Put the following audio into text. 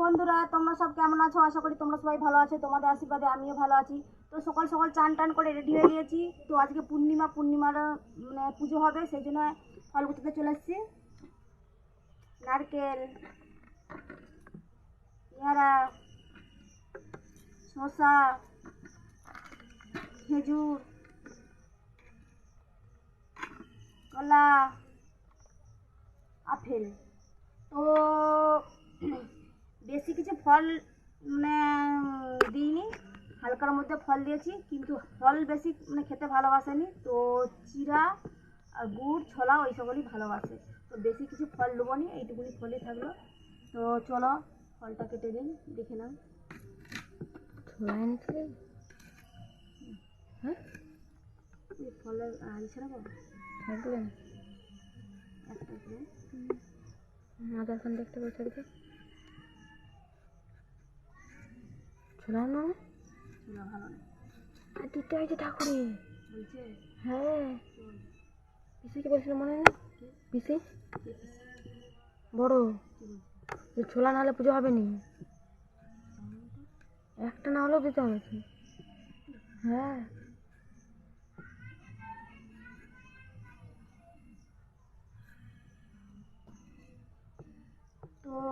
বন্ধুরা, তোমরা সব কেমন আছো? আশা করি তোমরা সবাই ভালো আছো। তোমাদের আশীর্বাদে আমিও ভালো আছি। তো সকাল সকাল চান টান করে রেডি হয়ে গিয়েছি। তো আজকে পূর্ণিমার মানে পুজো হবে, সেই জন্য ফল গুছাতে চলে এসেছি। নারকেল, পেয়ারা, শসা, খেজুর, কলা, আপেল। তো বেশি কিছু ফল মানে দিইনি, হালকার মধ্যে ফল দিয়েছি, কিন্তু ফল বেশি মানে খেতে ভালোবাসেনি। তো চিরা আর গুড় ছোলা ওই সকলই ভালোবাসে। তো বেশি কিছু ফল দেবো নি, এইটুকুনি ফলই থাকলো। তো চলো ফলটা কেটে দিন, দেখে নাও। ছোলা এনেছিলে? হ্যাঁ, এই ফলের আনছে না বাবা, থাকবে না। একটা করে আধার কার্ড দেখতে বলছে দিকে ছোলা না, ছোলা ভালো না আর দিতে হয়েছে ঠাকুরে বলছে। হ্যাঁ, পিসি কি বলছিল মনে নেই? পিসি বড় যে ছোলা না হলে পুজো হবে নি, একটা না হলেও দিতে হবে। হ্যাঁ